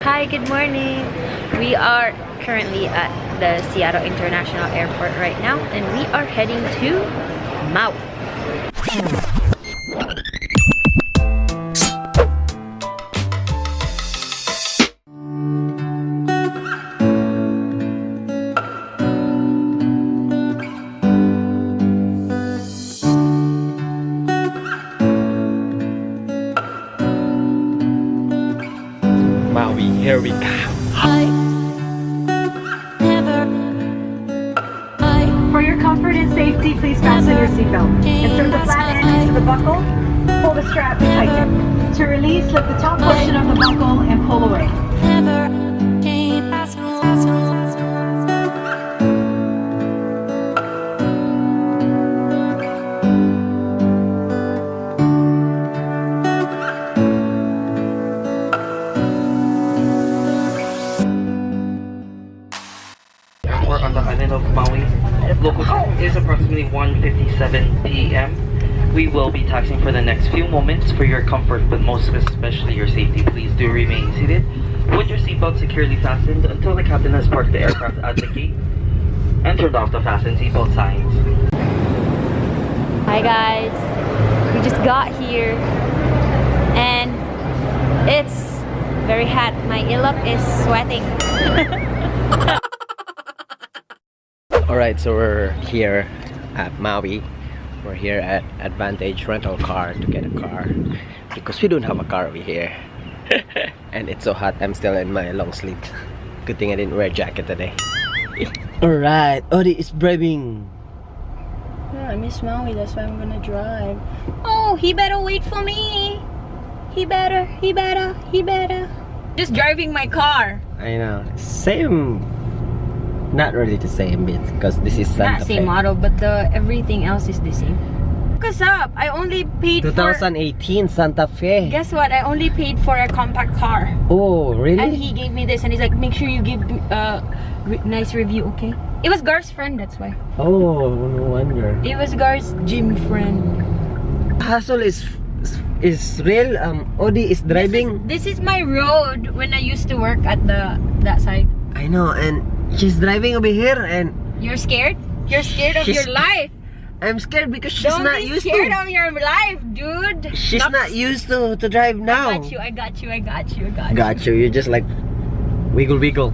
Hi, good morning. We are currently at the Seattle International Airport right now, and we are heading to Maui. Maui, here we go. For your comfort and safety, please fasten your seatbelt. Insert the flat end into the buckle. Pull the strap and tighten. To release, lift the top portion of the buckle and pull away. We're on the island of Maui. Local time is approximately 1:57 p.m. We will be taxiing for the next few moments. For your comfort, but most especially your safety, please do remain seated with your seatbelt securely fastened until the captain has parked the aircraft at the gate and turned off the fasten seatbelt signs. Hi guys, we just got here and it's very hot. My earlobe is sweating. Alright, so we're here at Maui. We're here at Advantage Rental Car to get a car because we don't have a car over here. And it's so hot, I'm still in my long sleeves. Good thing I didn't wear a jacket today. Alright, Ode is driving. Yeah, I miss Maui, that's why I'm gonna drive. Oh, he better wait for me. He better. Just driving my car. I know, same. Not really the same bit because this is Santa Not Fe. same model, but the everything else is the same. What's up? I only paid 2018 Santa Fe. Guess what? I only paid for a compact car. Oh, really? And he gave me this and he's like, make sure you give nice review, okay? It was Gar's friend, that's why. Oh, no wonder. It was Gar's gym friend. Hassle is real. Ode is driving. This is my road when I used to work at that side. I know, and she's driving over here, and You're scared? You're scared of your life. I'm scared because she's Don't not be used scared to. of your life, dude. She's Stop. not used to drive now. I got you. Got you. You're just like wiggle.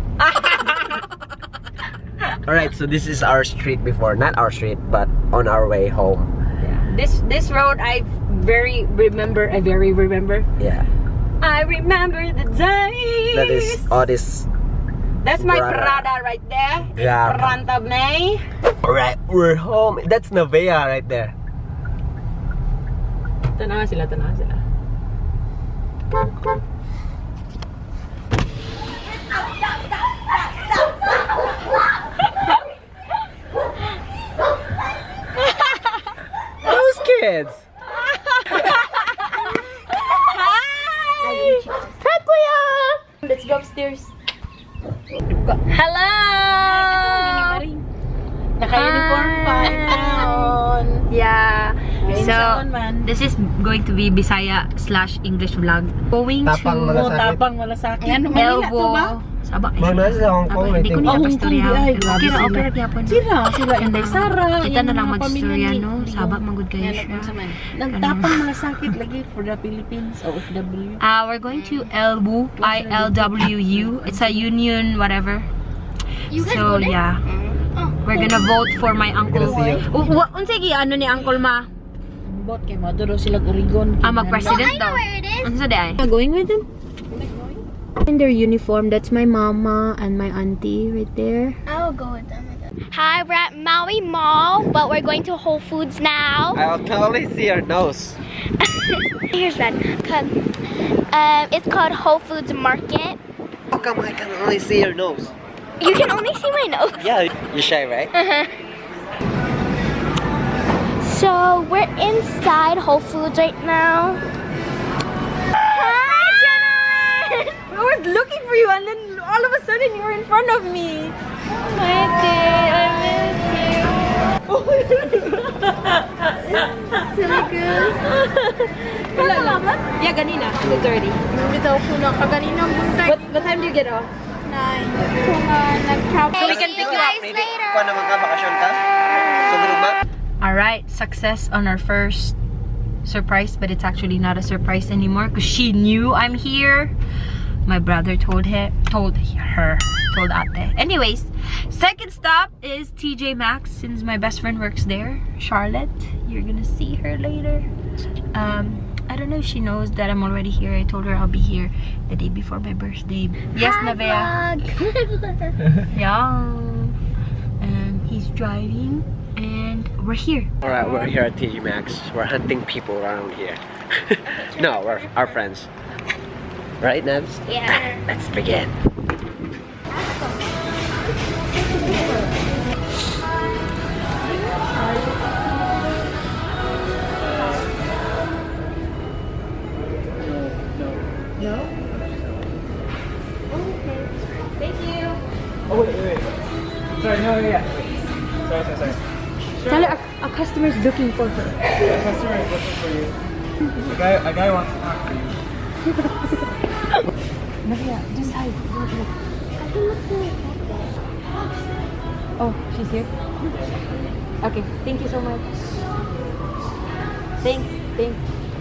All right, so this is our street before, not our street, but on our way home. Yeah. This road I very remember. Yeah, I remember the days. that is Ode's. That's my Prada. Prada right there. Yeah. Front of me. All right, we're home. That's Nevea right there. Tanawa sila. Those kids. Hi! Takuya! Let's go upstairs. Hello! Naka-uniform pa in town. Yeah. Ayun So, siya man. this is going to be Bisaya/English vlog. Going Tapang to Tapang wala sa akin. Ano, Manila to ba? Saba. Magna sa Hong Kong, Hindi ko I think. nila Hong Kong, pastorya. ay, grabe Okay na, sila. okay na gyapon. Sila And Inday then, Sara. kita yan na lang ang mga magstorya, pamilya no? ni- Saba, magod kayo Yan, siya. Nagtapang malasakit lagi for the Philippines, OFW. We're going to Elwu, ILWU. It's a union, whatever. So, yeah. We're gonna vote for my uncle. Unsay gi ano ni Uncle Ma? Bot kay Maduro sila Oregon. Mag-president daw. Unsa day? Going with them? In their uniform, that's my mama and my auntie right there. I'll go with them. Hi, we're at Maui Mall, but we're going to Whole Foods now. I can only see your nose. Here's that. It's called Whole Foods Market. How come I can only see your nose? You can only see my nose. Yeah, you're shy, right? So we're inside Whole Foods right now. Hi, Jenna! I was looking for you and then all of a sudden you were in front of me. Oh my dear, I miss you. Silly goose. Wala lang. Yeah, ganina. 2:30. Bitaw ko na kaganinang buntay. What time do you get off? 9. Kung nag-travel. So we can pick you up, guys later. Kuha naman ka, bakasyon ka? Sumulog ba? Alright, success on our first surprise, but it's actually not a surprise anymore because she knew I'm here. My brother told ate. Anyways, second stop is TJ Maxx since my best friend works there, Charlotte. You're gonna see her later. I don't know if she knows that I'm already here. I told her I'll be here the day before my birthday. Yes, Navea. Yeah. And he's driving. And we're here. Alright, we're here at TJ Maxx. We're hunting people around here. No, we're our friends. Right, Nebs? Yeah. Let's begin. No? Okay. Thank you. Oh, wait. Sorry, no, yeah. Sorry. Tell her a customer is looking for her. The customer is looking for you. A guy wants to talk to you. Maria, just hide. Oh, she's here? Okay, thank you so much. Thanks.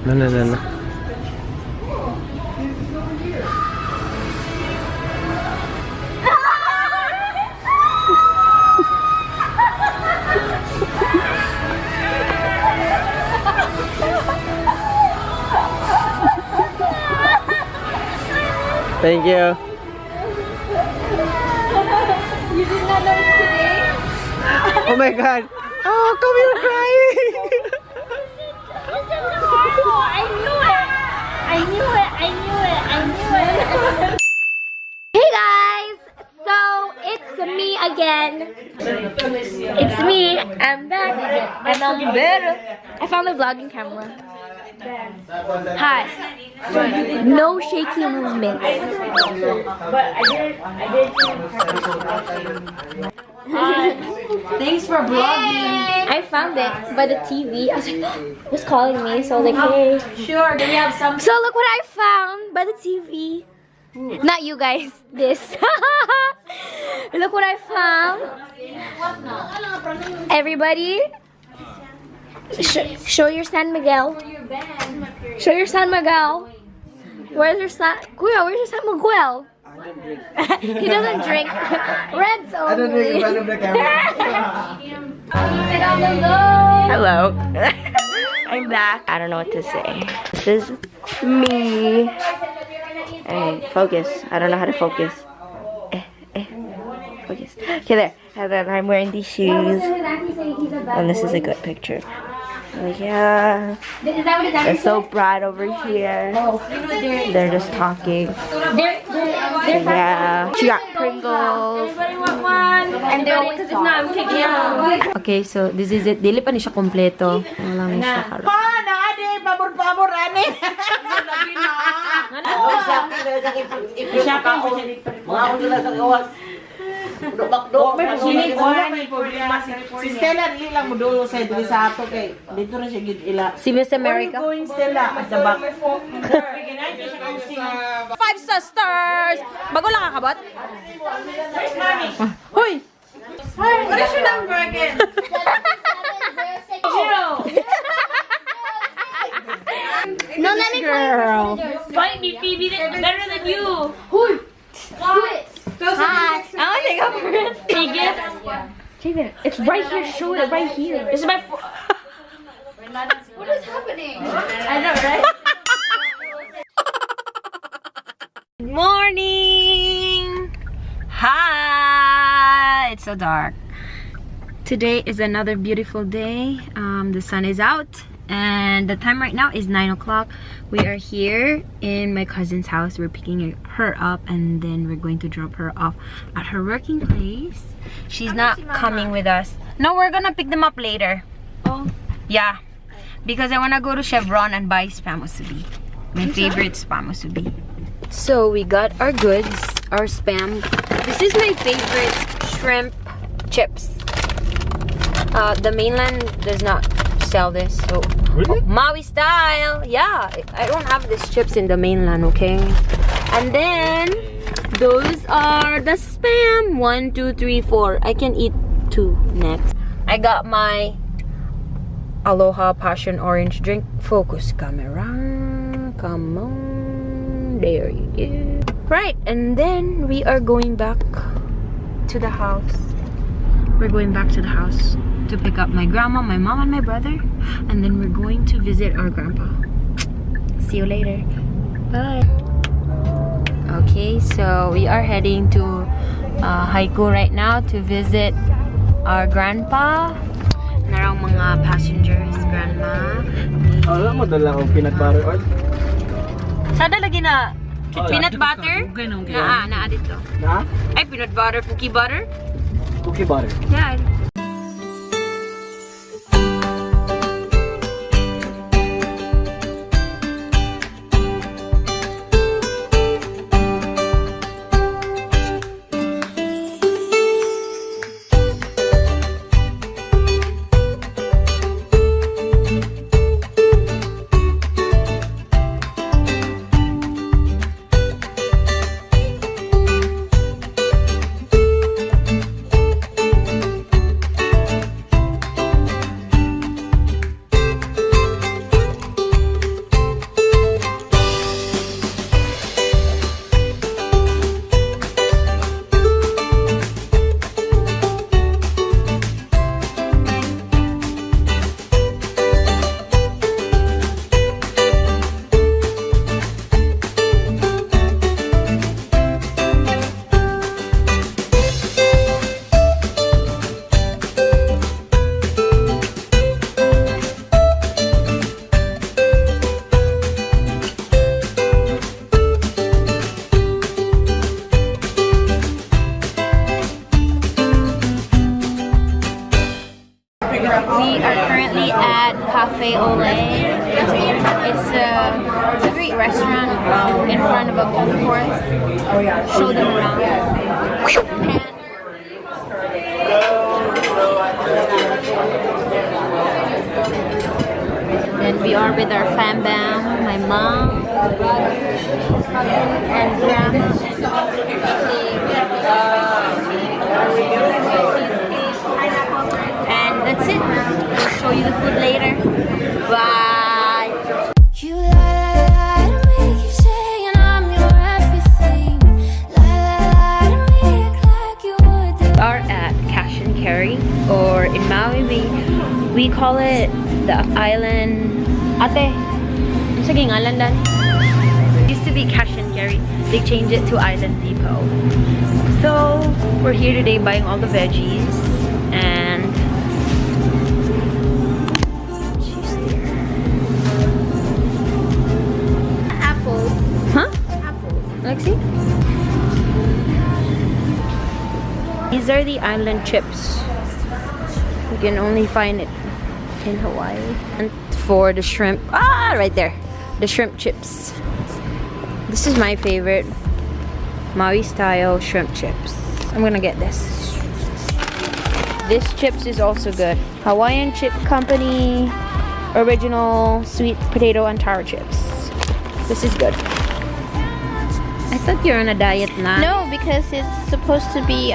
No. Thank you. You did not know it's today? Oh my god. Oh, come here crying. Listen to horrible. I knew it. Hey guys, so it's me again. It's me. I'm back and I'm better. I found the vlogging camera. Hi. No shaky movements. Thanks for vlogging. I found it by the TV. I was like, it was calling me, so I was like, hey. Sure, do we have some? So look what I found by the TV. Not you guys, this. Look what I found. Everybody, show your San Miguel. Show your San Miguel. Where's your San? Kuya, where's your San Miguel? He doesn't drink. Reds only. I don't drink in front of the camera. Hello. I'm back. I don't know what to say. This is me. Hey, focus. I don't know how to focus. Focus. Okay, there. And then I'm wearing these shoes. And this is a good picture. Oh, yeah. They're so bright over here. They're just talking. So, yeah. She got Pringles. And they're always talking. Okay, so this is it. Dili pa ni siya kompleto. Wala ni siya karo. Pabor, ane. Si Stella dili lang modulo sa dili sa ato kay dito na siya gid ila. Si Miss America. Going Stella at the back. 5 stars! Bago lang kakabot? Hoy! What is your number again? 0. No, let me Girl. fight me, Phoebe. Better than you. Who? Hi. I want to take up for it. Biggest. Javen, it's right here. Show it right here. This is my. What is happening? I know, right? Good morning! Hi! It's so dark. Today is another beautiful day. The sun is out and the time right now is 9 o'clock. We are here in my cousin's house. We're picking her up and then we're going to drop her off at her working place. She's not coming with us. No, we're gonna pick them up later. Oh. Yeah. Because I wanna go to Chevron and buy spam musubi. My favorite spam musubi. So we got our goods, our spam. This is my favorite shrimp chips. The mainland does not sell this, so Really? Maui style. Yeah, I don't have these chips in the mainland, okay? And then those are the spam. 1, 2, 3, 4. I can eat 2 next. I got my Aloha passion orange drink. Focus camera. Come on. There you go. Right, and then we are going back to the house. We're going back to the house to pick up my grandma, my mom, and my brother. And then we're going to visit our grandpa. See you later. Bye. Okay, so we are heading to Haiku right now to visit our grandpa. Narang mga passengers, grandma. Alam mo dala akong peanut butter oil? Sada lagi na peanut butter? Na dito. Na? Ay, peanut butter, cookie butter? Cookie butter. Yeah. We are currently at Cafe Ole. It's a great restaurant in front of a golf course. Show them around. And we are with our fam bam, my mom and grandma. And that's it. We'll show you the food later. Bye. You lie to me, keep saying I'm your everything. Lie to me, act like you would do. We are at Cash and Carry, or in Maui we call it the island. Ate, saging island dan. It used to be Cash and Carry. They changed it to Island Depot. So we're here today buying all the veggies and she's there. Apple. Huh? Apple. Lexi? These are the island chips. You can only find it in Hawaii. And for the shrimp, right there, the shrimp chips. This is my favorite, Maui style shrimp chips. I'm gonna get this. This chips is also good. Hawaiian Chip Company original sweet potato and taro chips. This is good. I thought you're on a diet now. No, because it's supposed to be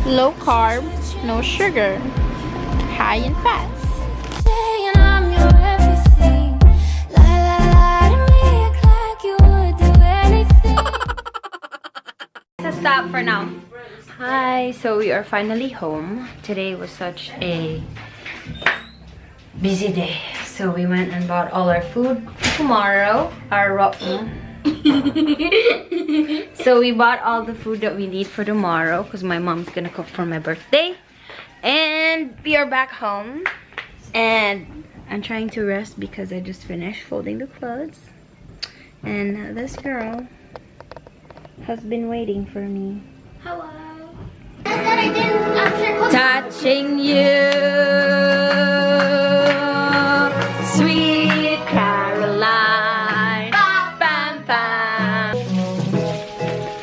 low carb, no sugar, high in fats. Saying I'm your everything. Lie to me, act like you would do anything. Let's stop for now. Hi, so we are finally home. Today was such a busy day. So we went and bought all our food for tomorrow. So we bought all the food that we need for tomorrow because my mom's gonna cook for my birthday. And we are back home. And I'm trying to rest because I just finished folding the clothes. And this girl has been waiting for me. Hello. I didn't answer. Touching you, sweet Caroline. Bam, bam.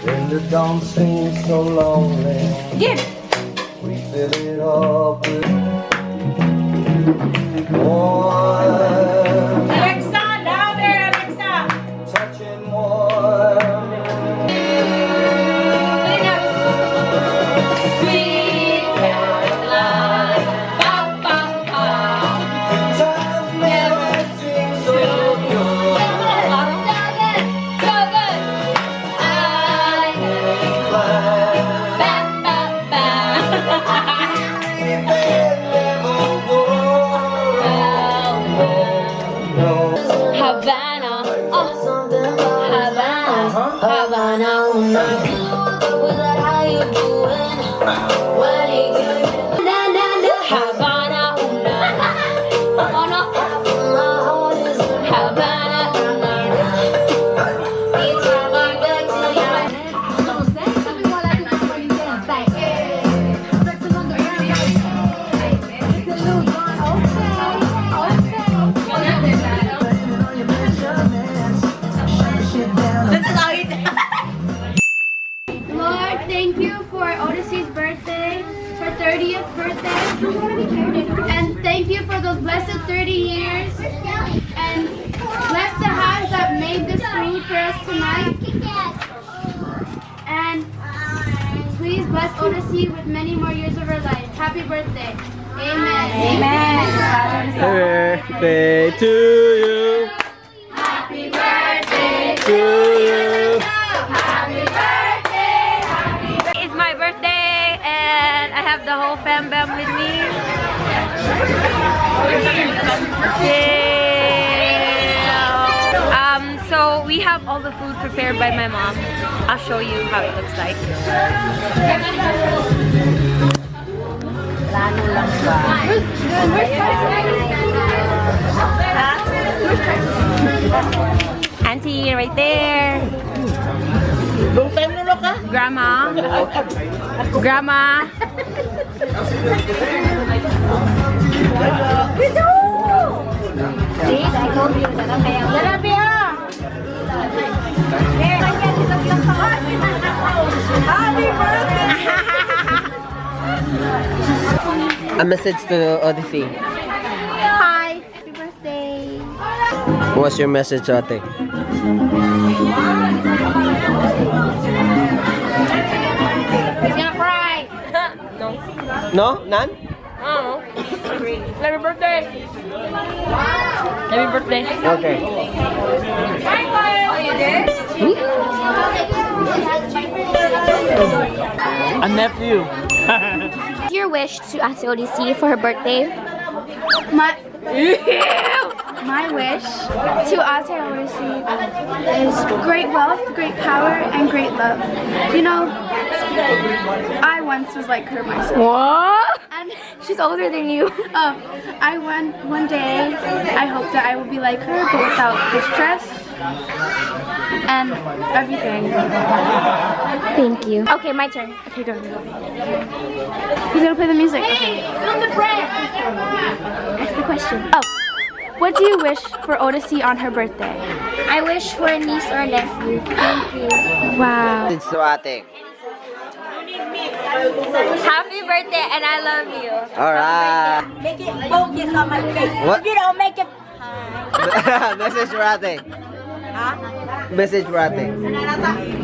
When the dawn seems so lonely. Give. We fill it up with warm. Alexa, down there, Alexa. Touching warm. Times never seem so good. Lord, thank you for Odyssey's birthday, her 30th birthday. And thank you for those blessed 30 years. And bless the hands that made this food for us tonight. And please bless Odyssey with many more years of her life. Happy birthday. Amen. Birthday to you. Happy birthday To you. It's my birthday and I have the whole fam bam with me. Yeah. So we have all the food prepared by my mom. I'll show you how it looks like. Auntie right there. Grandma. Grandma. A message to Odyssey. Hi. Happy birthday. What's your message, Ate? He's gonna cry. No? None? Oh. Happy birthday. Happy birthday. Okay. A nephew. Your wish to ask Odyssey for her birthday? My wish to ask Odyssey is great wealth, great power, and great love. You know, I once was like her myself. What? And she's older than you. One day, I hope that I will be like her, but without the stress and everything. Thank you. Okay, my turn. Okay, go. Who's gonna play the music? Okay. Ask the question. Oh, what do you wish for Odyssey on her birthday? I wish for a niece or a nephew. Thank you. Wow. Message to Ate. Happy birthday and I love you. Alright. Make it focus on my face. What? If you don't make it. Message for Ate. Message for Ate.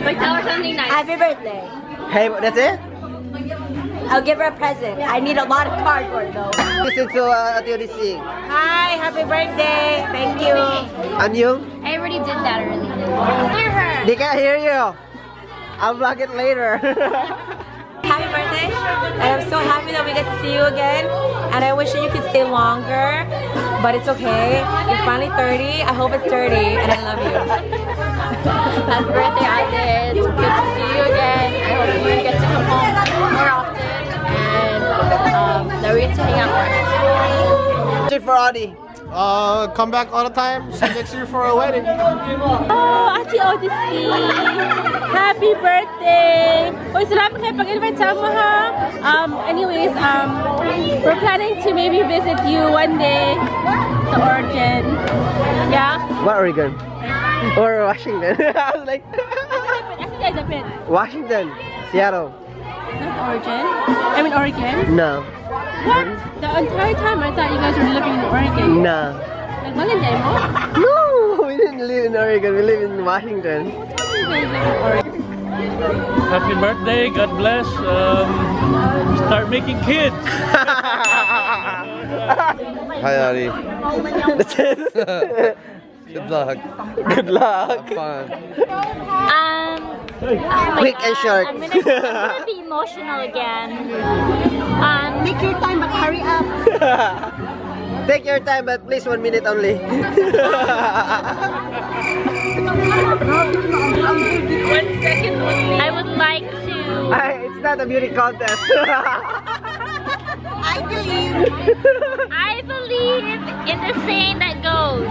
Like tell her something nice. Happy birthday. Hey, that's it? I'll give her a present. I need a lot of cardboard though. Listen to Ate Odyssey. Hi, happy birthday. Thank you. And you? I already did that earlier. Hear her. They can't hear you. I'll vlog it later. Happy birthday. And I'm so happy that we get to see you again. And I wish that you could stay longer. But it's okay. You're finally 30. I hope it's dirty. And I love you. Happy birthday, Ate. It's good to see you again. I hope you get to come home more often and that we get to hang out more. Message for Adi. Come back all the time. See you next year for a wedding. Oh, Ate Odyssey. Happy birthday. Uy, salamat kayo pag-invite sa mo ha. Anyways, we're planning to maybe visit you one day sa Oregon. Yeah? What Oregon? Or Washington? I was like, Washington, Seattle. Not Oregon? I mean Oregon? No. What? The entire time I thought you guys were living in Oregon. No. Nagmalanday mo? No, we didn't live in Oregon. We live in Washington. You guys live in Oregon. Happy birthday, God bless. Start making kids. Hi, Ari. That's it. Good luck. Good luck. Have fun. Quick and short. I'm gonna be emotional again. Take your time, but hurry up. Take your time, but please 1 minute only. 1 second only. I would like to. It's not a beauty contest. I believe. I believe in the saying that goes,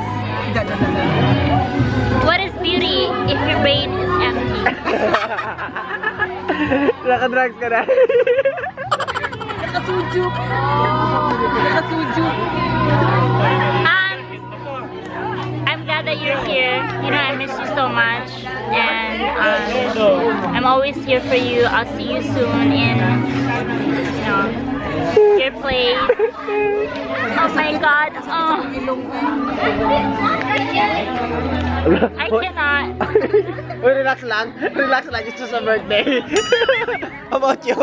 what is beauty if your brain is empty? Naka-drugs ka na. I'm glad that you're here. You know, I miss you so much, and I'm always here for you. I'll see you soon in, you know, your place. Oh my God! Oh, I cannot. Relax lang. Relax lang. It's just a birthday. How about you?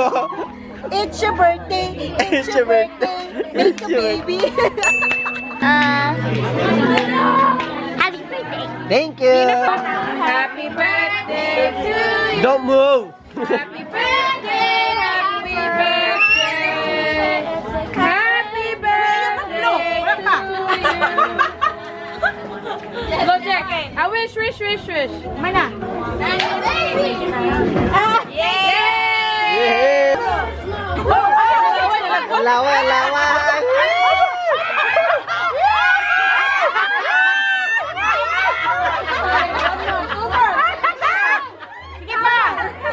It's your birthday. It's your birthday. Make a baby. Happy birthday! Thank you. Happy birthday to you. Don't move. Happy birthday. Happy birthday. Happy birthday to you. Go Jack. I wish. Mana? Yeah. Lawa.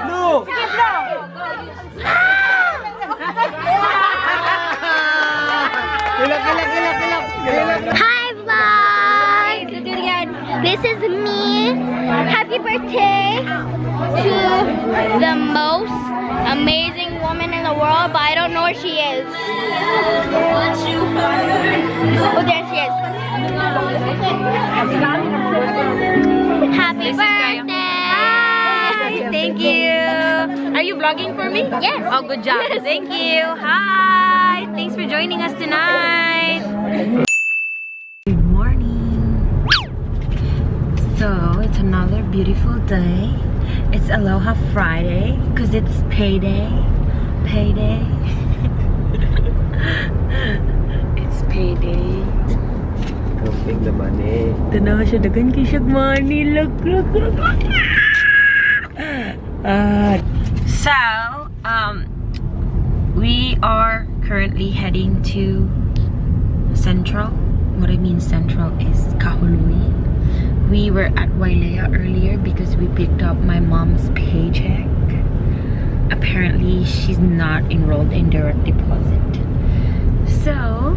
No. Hi vlog! This is me. Happy birthday to the most amazing woman in the world, but I don't know where she is. Oh, there she is. Happy birthday! Thank you. Are you vlogging for me? Yes. Oh, good job. Thank you. Hi. Thanks for joining us tonight. Good morning. So, it's another beautiful day. It's Aloha Friday because it's payday. It's payday. Big the money. Tanawa siya, dagan kayo siya money. Look. So, we are currently heading to Central. What I mean Central is Kahului. We were at Wailea earlier because we picked up my mom's paycheck. Apparently, she's not enrolled in direct deposit. So,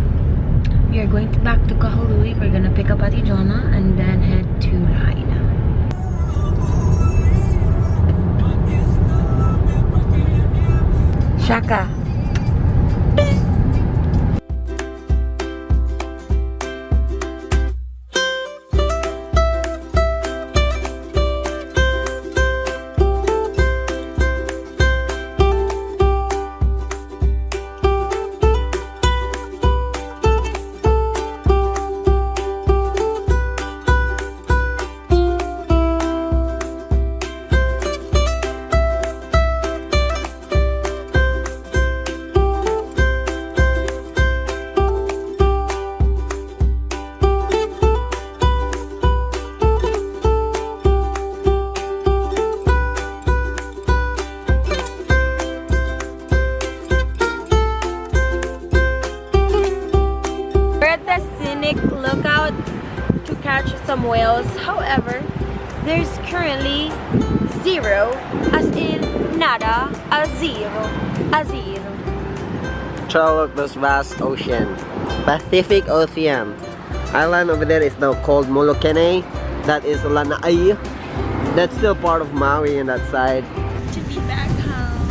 we are going back to Kahului. We're gonna pick up Ate Jonah and then head to Lahaina. Shaka. Lookout to catch some whales. However, there's currently zero, as in nada, a zero. Travel across vast ocean. Pacific Ocean. Island over there is now called Molokene. That is Lanai. That's still part of Maui on that side. To be back home.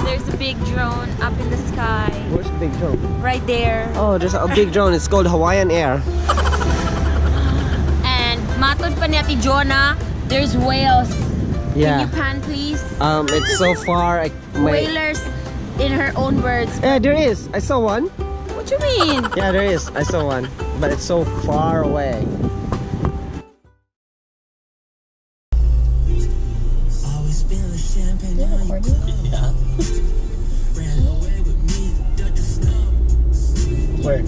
There's a big drone up in the sky. Where's the big drone? Right there. Oh, there's a big drone. It's called Hawaiian Air. And matod pa ni Ate Jonah, there's whales. Yeah. Can you pan, please? It's so far. Whalers, in her own words. Yeah, there is. I saw one. What you mean? Yeah, there is. I saw one. But it's so far away. Yeah. Where?